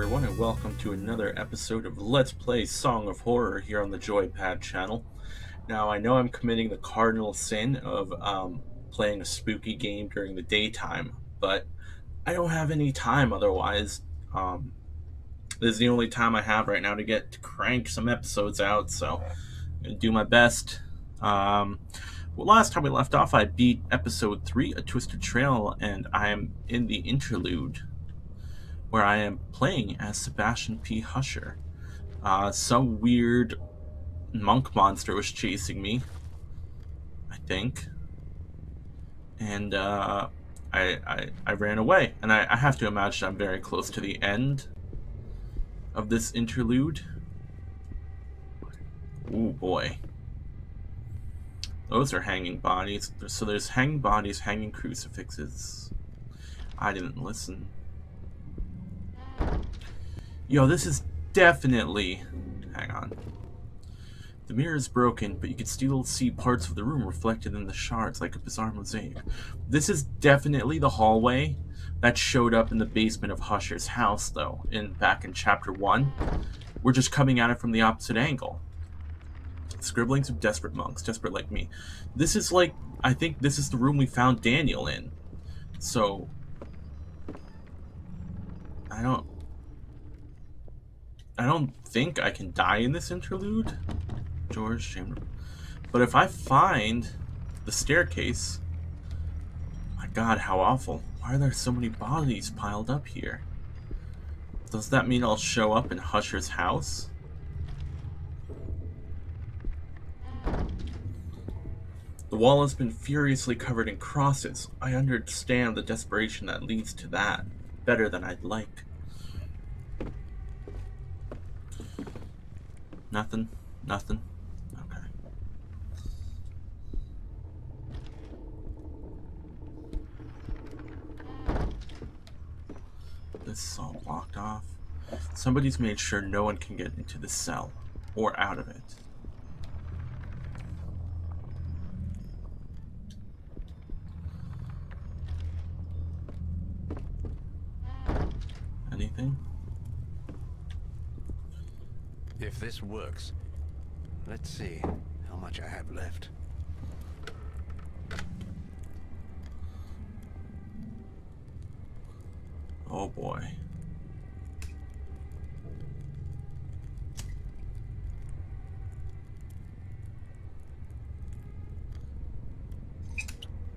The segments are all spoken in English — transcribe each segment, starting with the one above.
everyone, and welcome to another episode of Let's Play Song of Horror here on the JoyPad channel. Now, I know I'm committing the cardinal sin of playing a spooky game during the daytime, but I don't have any time otherwise. Um, this is the only time I have right now to get to crank some episodes out, so I'm going to do my best. Well, last time we left off, I beat episode 3, A Twisted Trail, and I am in the interlude, where I am playing as Sebastian P. Husher. Some weird monk monster was chasing me, I think, and I ran away. And I have to imagine I'm very close to the end of this interlude. Ooh boy, those are hanging bodies. So there's hanging bodies, hanging crucifixes. I didn't listen. Yo, this is definitely... Hang on. The mirror is broken, but you can still see parts of the room reflected in the shards like a bizarre mosaic. This is definitely the hallway that showed up in the basement of Husher's house, though, back in Chapter 1. We're just coming at it from the opposite angle. Scribblings of desperate monks, desperate like me. This is like... I think this is the room we found Daniel in. So... I don't think I can die in this interlude. George Chamber. But if I find the staircase, my god, how awful. Why are there so many bodies piled up here? Does that mean I'll show up in Husher's house? The wall has been furiously covered in crosses. I understand the desperation that leads to that better than I'd like. Nothing. Okay. This is all blocked off. Somebody's made sure no one can get into the cell or out of it. Anything? If this works, let's see how much I have left. Oh boy.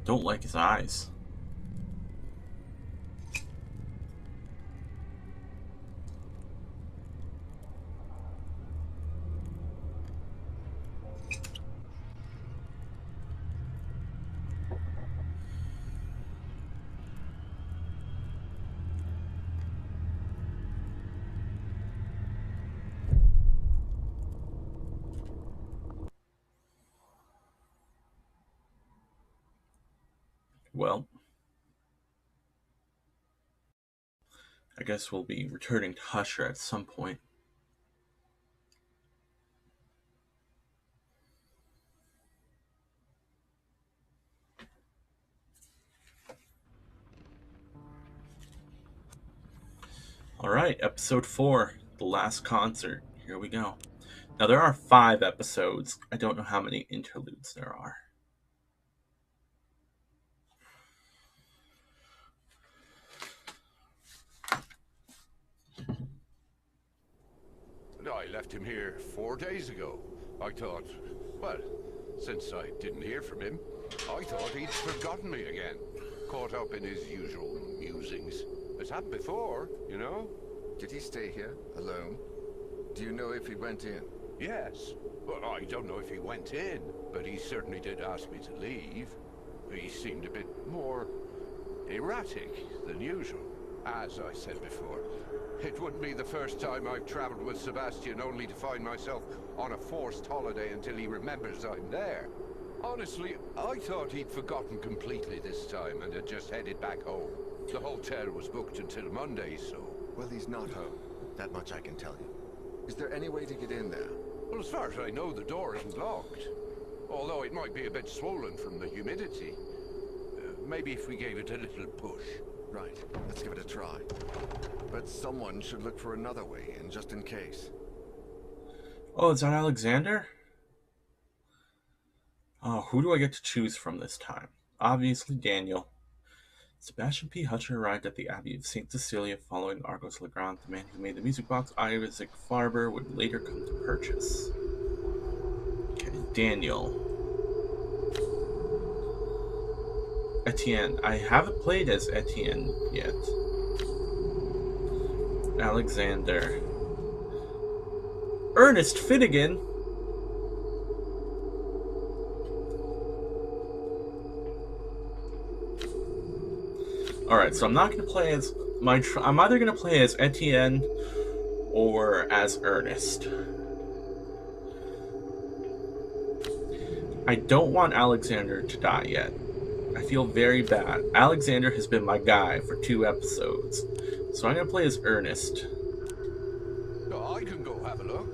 Don't like his eyes. Well, I guess we'll be returning to Husher at some point. Alright, episode 4, The Last Concert. Here we go. Now, there are 5 episodes. I don't know how many interludes there are. I left him here 4 days ago. I thought, well, since I didn't hear from him, I thought he'd forgotten me again. Caught up in his usual musings. It's happened before, you know? Did he stay here, alone? Do you know if he went in? Yes. Well, I don't know if he went in, but he certainly did ask me to leave. He seemed a bit more erratic than usual. As I said before, it wouldn't be the first time I've traveled with Sebastian only to find myself on a forced holiday until he remembers I'm there. Honestly, I thought he'd forgotten completely this time and had just headed back home. The hotel was booked until Monday, so... Well, he's not home. That much I can tell you. Is there any way to get in there? Well, as far as I know, the door isn't locked. Although it might be a bit swollen from the humidity. Maybe if we gave it a little push. Right, let's give it a try. But someone should look for another way in just in case. Oh, is that Alexander? Oh, who do I get to choose from this time? Obviously, Daniel. Sebastian P. Hutcher arrived at the Abbey of St. Cecilia following Argos Legrand, the man who made the music box Isaac Farber would later come to purchase. Okay, Daniel. Etienne. I haven't played as Etienne yet. Alexander. Ernest Finnegan? Alright, so I'm not going to play as... I'm either going to play as Etienne or as Ernest. I don't want Alexander to die yet. I feel very bad. Alexander has been my guy for 2 episodes. So I'm going to play as Ernest. Oh, I can go have a look.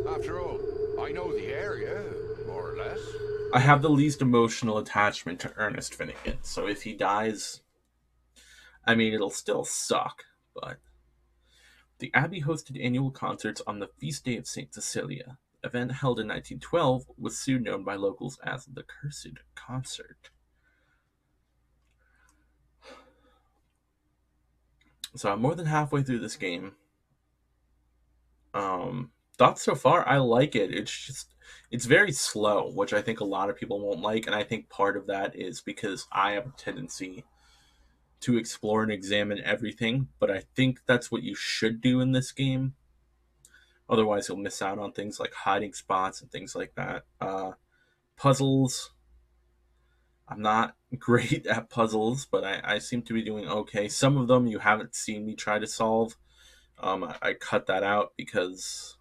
After all, I know the area, more or less. I have the least emotional attachment to Ernest Finnegan, so if he dies, I mean, it'll still suck, but... The Abbey hosted annual concerts on the feast day of St. Cecilia. The event held in 1912 was soon known by locals as the Cursed Concert. So I'm more than halfway through this game. Thoughts so far, I like it. It's very slow, which I think a lot of people won't like, and I think part of that is because I have a tendency to explore and examine everything, but I think that's what you should do in this game. Otherwise, you'll miss out on things like hiding spots and things like that. Puzzles. I'm not great at puzzles, but I seem to be doing okay. Some of them you haven't seen me try to solve. I cut that out because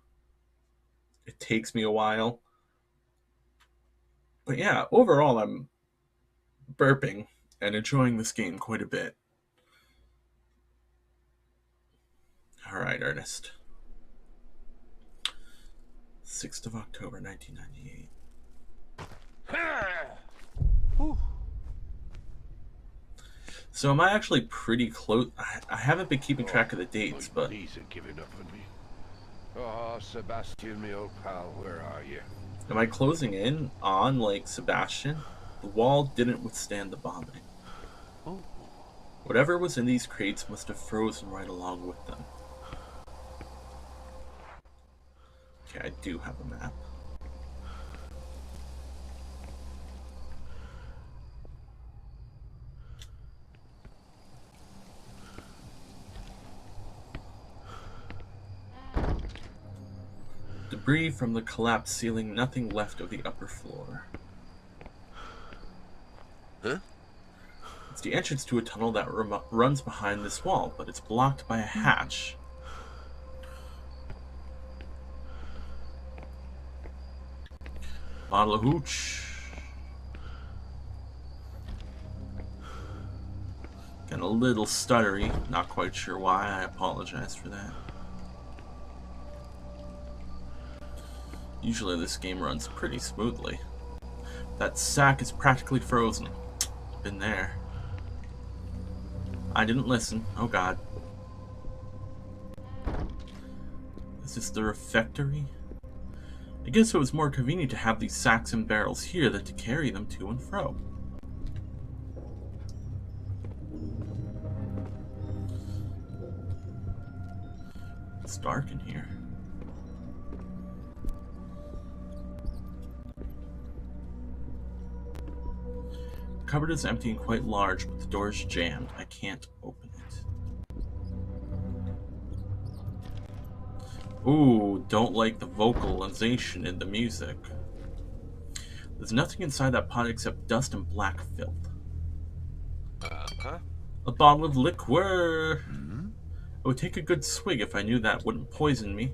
it takes me a while. But yeah, overall, I'm burping and enjoying this game quite a bit. All right, Ernest. 6th of October, 1998. So am I actually pretty close? I haven't been keeping track of the dates, but... These are giving up on me. Oh, Sebastian, my old pal, where are you? Am I closing in on, like, Sebastian? The wall didn't withstand the bombing. Oh. Whatever was in these crates must have frozen right along with them. Okay, I do have a map. Debris from the collapsed ceiling, nothing left of the upper floor. Huh? It's the entrance to a tunnel that runs behind this wall, but it's blocked by a hatch. Bottle of hooch. Getting a little stuttery, not quite sure why, I apologize for that. Usually this game runs pretty smoothly. That sack is practically frozen. Been there. I didn't listen. Oh god. Is this the refectory? I guess it was more convenient to have these sacks and barrels here than to carry them to and fro. It's dark in here. The cupboard is empty and quite large, but the door is jammed. I can't open it. Ooh, don't like the vocalization in the music. There's nothing inside that pot except dust and black filth. Uh-huh. A bottle of liqueur! Mm-hmm. I would take a good swig if I knew that wouldn't poison me.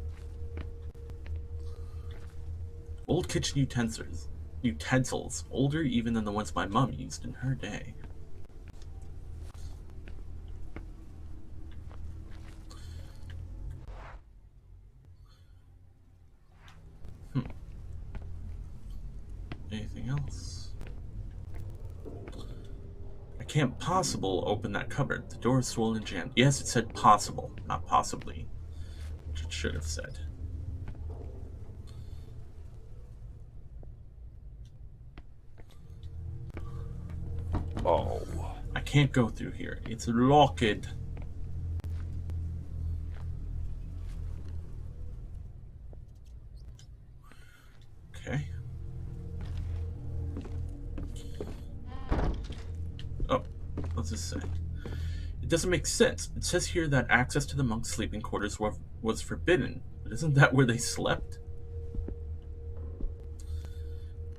Old kitchen utensils, older even than the ones my mom used in her day. Anything else? I can't possible open that cupboard. The door is swollen and jammed. Yes, it said possible, not possibly. Which it should have said. Oh. I can't go through here. It's locked. Okay. Oh, what's this say? It doesn't make sense. It says here that access to the monks' sleeping quarters was forbidden. But isn't that where they slept?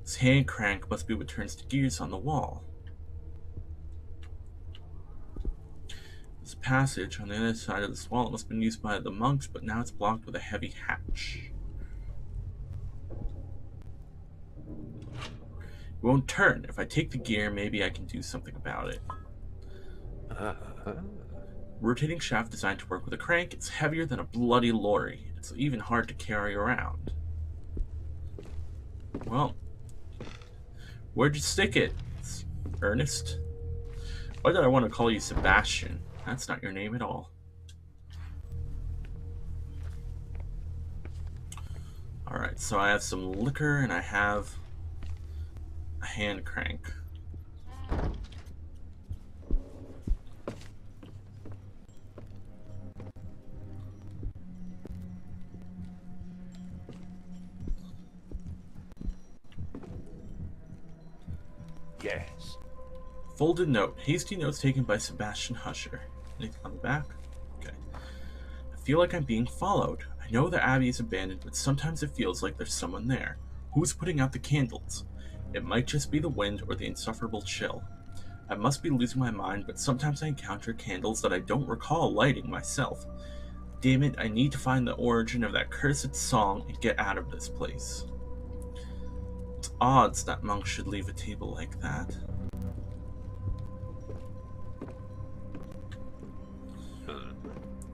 This hand crank must be what turns the gears on the wall. This passage on the other side of this wall must have been used by the monks, but now it's blocked with a heavy hatch. It won't turn. If I take the gear, maybe I can do something about it. Rotating shaft designed to work with a crank. It's heavier than a bloody lorry. It's even hard to carry around. Well, where'd you stick it? Ernest? Why did I want to call you Sebastian? That's not your name at all. Alright, so I have some liquor and I have a hand crank. Yes. Folded note. Hasty notes taken by Sebastian Husher. Anything on the back? Okay. I feel like I'm being followed. I know the Abbey is abandoned, but sometimes it feels like there's someone there. Who's putting out the candles? It might just be the wind or the insufferable chill. I must be losing my mind, but sometimes I encounter candles that I don't recall lighting myself. Damn it, I need to find the origin of that cursed song and get out of this place. It's odds that monks should leave a table like that.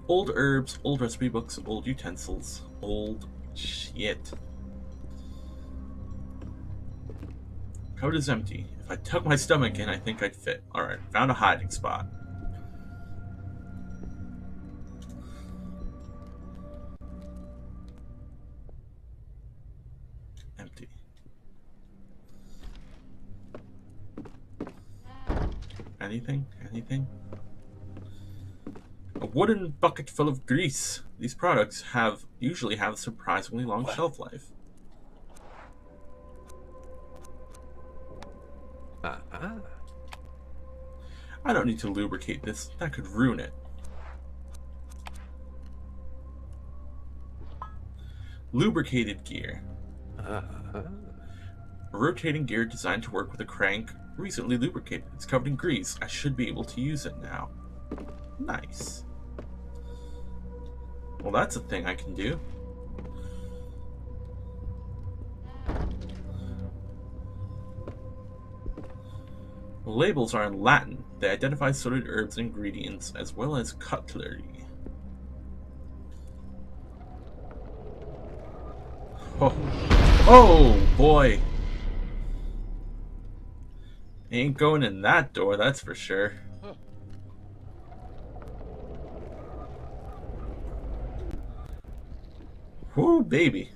Old herbs, old recipe books, old utensils, old shit. Cupboard is empty. If I tuck my stomach in, I think I'd fit. Alright, found a hiding spot. Empty. Anything? Anything? A wooden bucket full of grease. These products usually have a surprisingly long shelf life. I don't need to lubricate this. That could ruin it. Lubricated gear. A rotating gear designed to work with a crank. Recently lubricated. It's covered in grease. I should be able to use it now. Nice. Well, that's a thing I can do. The labels are in Latin. They identify sorted herbs and ingredients as well as cutlery. Oh, oh boy. Ain't going in that door, that's for sure. Whoo, baby.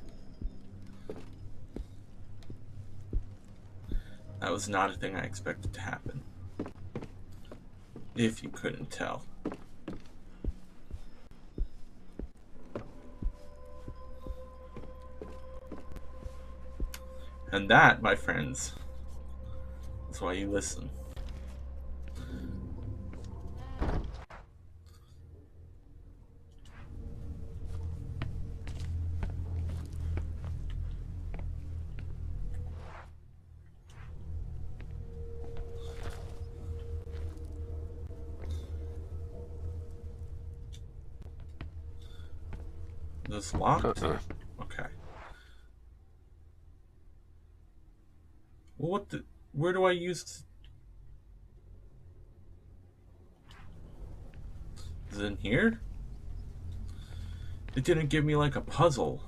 That was not a thing I expected to happen. If you couldn't tell. And that, my friends, is why you listen. This locked? Okay. Well, what the... Where do I use... Is it in here? It didn't give me like a puzzle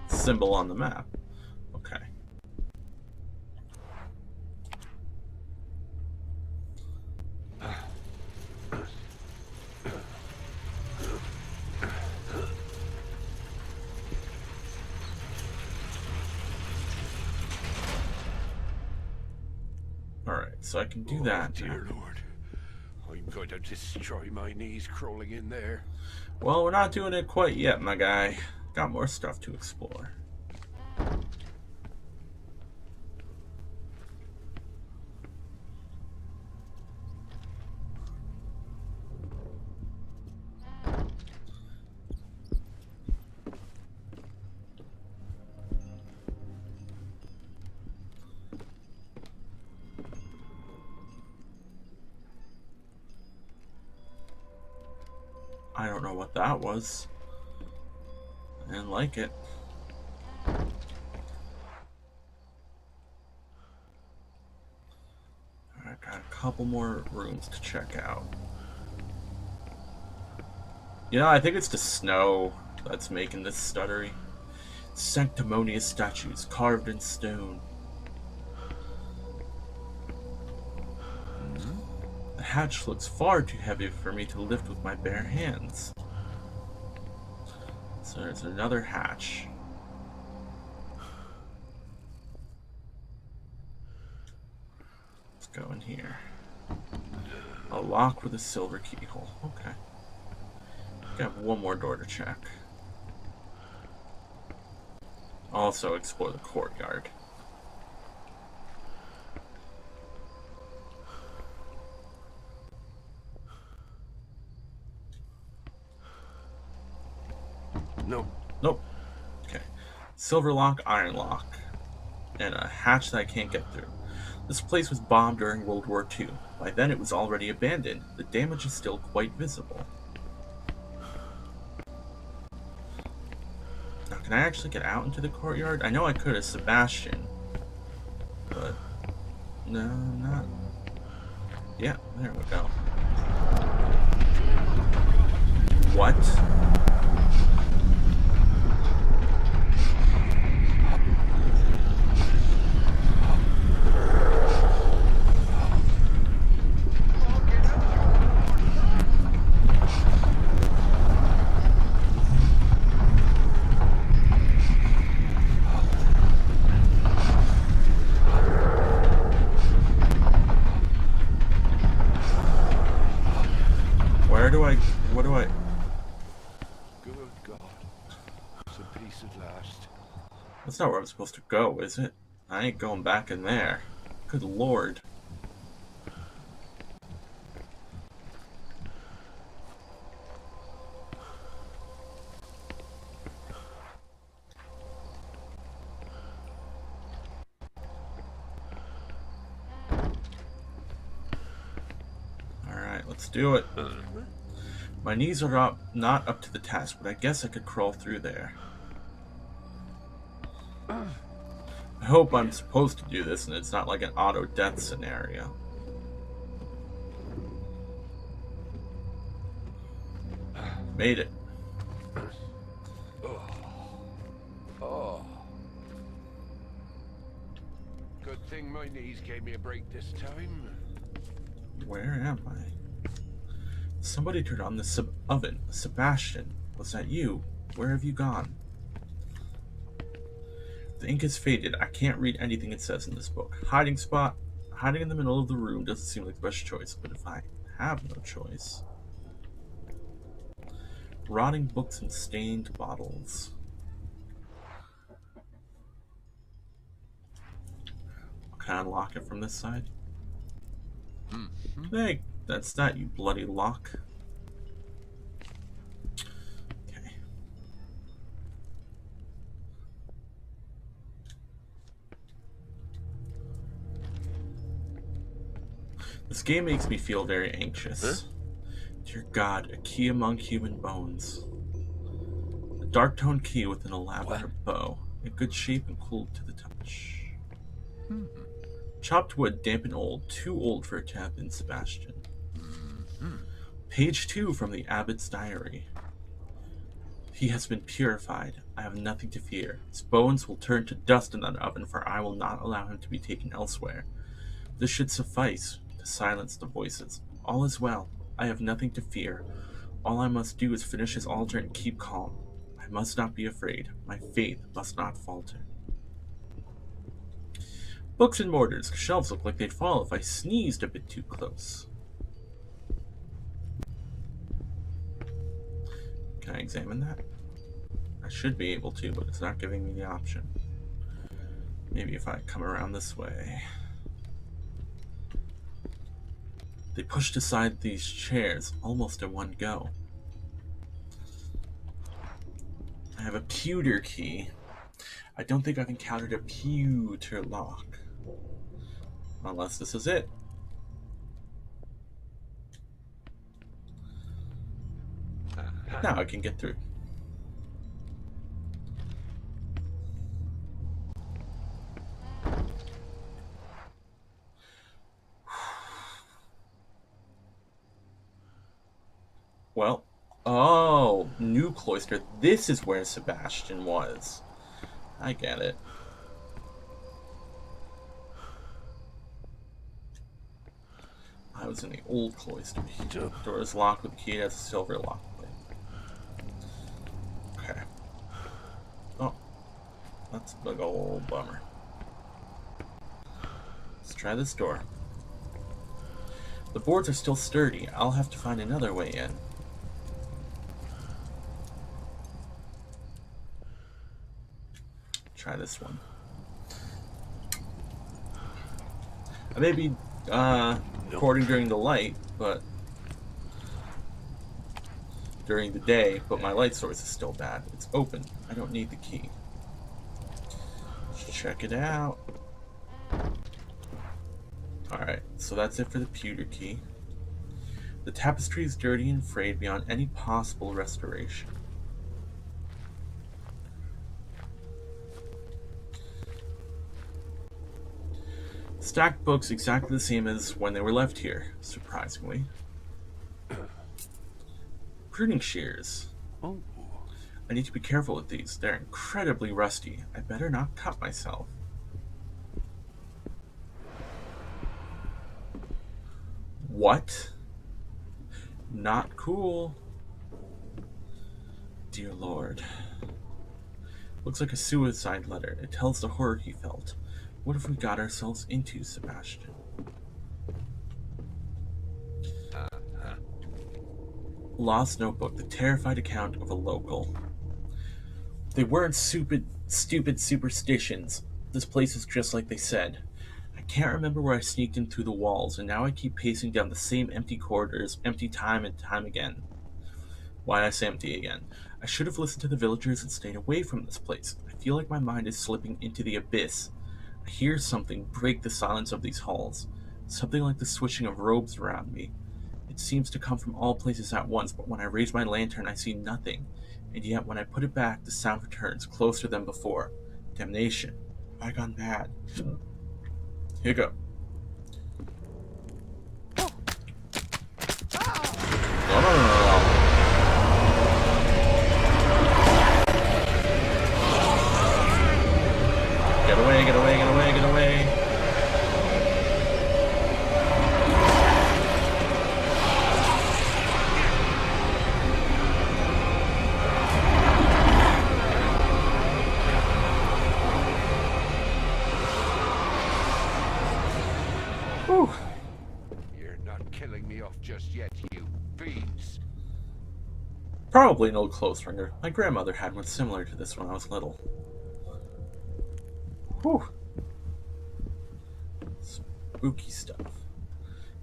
symbol on the map. Okay. so I can do Oh, that. dear Lord. I'm going to destroy my knees crawling in there. Well, we're not doing it quite yet, my guy. Got more stuff to explore. I don't know what that was. I didn't like it. Alright, got a couple more rooms to check out. You know, I think it's the snow that's making this stuttery. Sanctimonious statues carved in stone. The hatch looks far too heavy for me to lift with my bare hands. So there's another hatch. Let's go in here. A lock with a silver keyhole. Okay. Got one more door to check. Also explore the courtyard. No. Nope. Okay. Silver lock, iron lock. And a hatch that I can't get through. This place was bombed during World War II. By then it was already abandoned. The damage is still quite visible. Now, can I actually get out into the courtyard? I know I could as Sebastian. But... no, not... yeah, there we go. What? What do I... Good God. Some peace at last. That's not where I'm supposed to go, is it? I ain't going back in there. Good lord. Alright, let's do it. My knees are not up to the task, but I guess I could crawl through there. I hope I'm supposed to do this and it's not like an auto-death scenario. Made it. Oh. Good thing my knees gave me a break this time. Where am I? Somebody turned on the oven. Sebastian, was that you? Where have you gone? The ink is faded. I can't read anything it says in this book. Hiding spot. Hiding in the middle of the room doesn't seem like the best choice, but if I have no choice... Rotting books and stained bottles. Can I unlock it from this side? Hey, that's that, you bloody lock. Okay. This game makes me feel very anxious. Dear God, a key among human bones. A dark-toned key with an elaborate bow. In good shape and cool to the touch. Chopped wood, damp and old. Too old for it to have been Sebastian. Page 2 from the Abbot's diary. He has been purified. I have nothing to fear. His bones will turn to dust in that oven, for I will not allow him to be taken elsewhere. This should suffice to silence the voices. All is well. I have nothing to fear. All I must do is finish his altar and keep calm. I must not be afraid. My faith must not falter. Books and mortars. Shelves look like they'd fall if I sneezed a bit too close. Can I examine that? I should be able to, but it's not giving me the option. Maybe if I come around this way. They pushed aside these chairs almost in one go. I have a pewter key. I don't think I've encountered a pewter lock. Unless this is it. Now I can get through. Well, oh, new cloister. This is where Sebastian was. I get it. I was in the old cloister. The door is locked with the key. It has a silver lock plate. Okay. Oh, that's a big old bummer. Let's try this door. The boards are still sturdy. I'll have to find another way in. Try this one. I may be recording during the light, but during the day, but my light source is still bad. It's open. I don't need the key. Let's check it out. Alright, so that's it for the pewter key. The tapestry is dirty and frayed beyond any possible restoration. Stacked books exactly the same as when they were left here, surprisingly. Pruning shears. Oh. I need to be careful with these. They're incredibly rusty. I better not cut myself. What? Not cool. Dear Lord. Looks like a suicide letter. It tells the horror he felt. What have we got ourselves into, Sebastian? Lost notebook, the terrified account of a local. They weren't stupid superstitions. This place is just like they said. I can't remember where I sneaked in through the walls, and now I keep pacing down the same empty corridors, empty time and time again. Why did I say empty again? I should have listened to the villagers and stayed away from this place. I feel like my mind is slipping into the abyss. I hear something break the silence of these halls. Something like the swishing of robes around me. It seems to come from all places at once, but when I raise my lantern I see nothing. And yet when I put it back, the sound returns, closer than before. Damnation. Have I gone mad? Here you go. No. Get away, get away, get away, get away. Whew. You're not killing me off just yet, you fiends. Probably an old clothes wringer. My grandmother had one similar to this when I was little. Whew. Spooky stuff.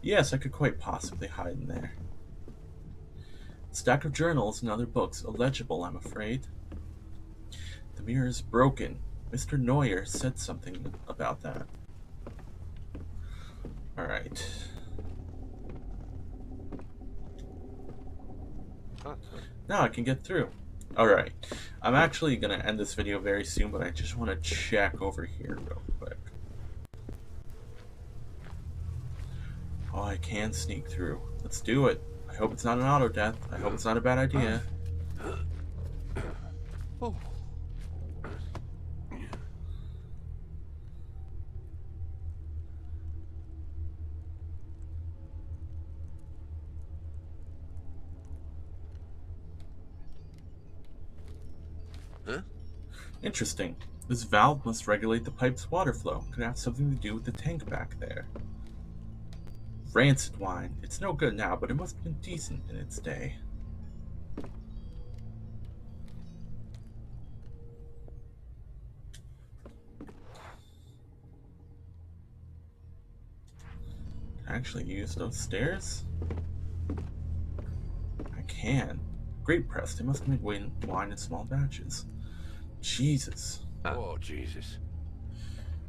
Yes, I could quite possibly hide in there. Stack of journals and other books, illegible, I'm afraid. The mirror is broken. Mr. Neuer said something about that. Alright. Now I can get through. Alright. I'm actually going to end this video very soon, but I just want to check over here real quick. Oh, I can sneak through. Let's do it. I hope it's not an auto death. I hope it's not a bad idea. Oh. Huh? Interesting. This valve must regulate the pipe's water flow. Could have something to do with the tank back there. Rancid wine. It's no good now, but it must have been decent in its day. Can I actually use those stairs? I can. Great press. They must have made wine in small batches. Jesus. Oh, Jesus.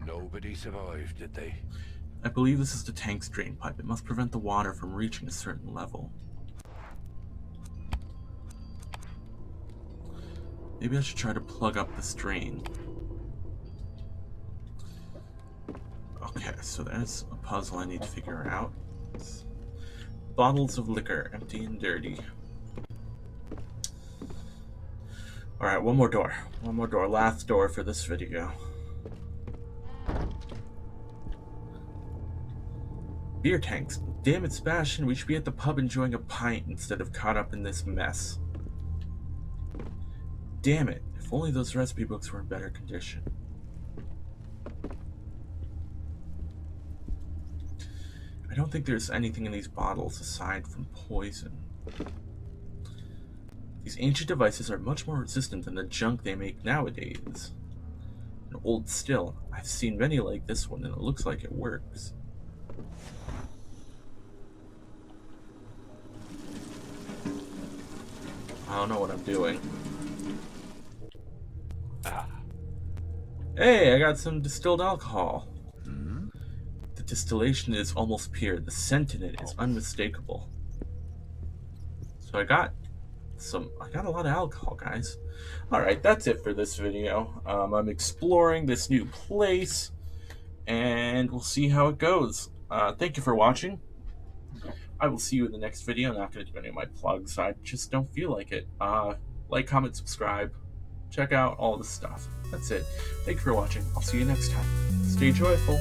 Nobody survived, did they? I believe this is the tank's drain pipe. It must prevent the water from reaching a certain level. Maybe I should try to plug up this drain. Okay, so there's a puzzle I need to figure out. Bottles of liquor, empty and dirty. Alright, one more door. One more door. Last door for this video. Beer tanks. Damn it, Sebastian. We should be at the pub enjoying a pint instead of caught up in this mess. Damn it. If only those recipe books were in better condition. I don't think there's anything in these bottles aside from poison. These ancient devices are much more resistant than the junk they make nowadays. And old still, I've seen many like this one and it looks like it works. I don't know what I'm doing. Hey, I got some distilled alcohol. The distillation is almost pure. The scent in it is unmistakable. So I got a lot of alcohol, guys. Alright, that's it for this video. I'm exploring this new place, and we'll see how it goes. Thank you for watching. I will see you in the next video. I'm not going to do any of my plugs. I just don't feel like it. Like, comment, subscribe. Check out all this stuff. That's it. Thank you for watching. I'll see you next time. Stay joyful.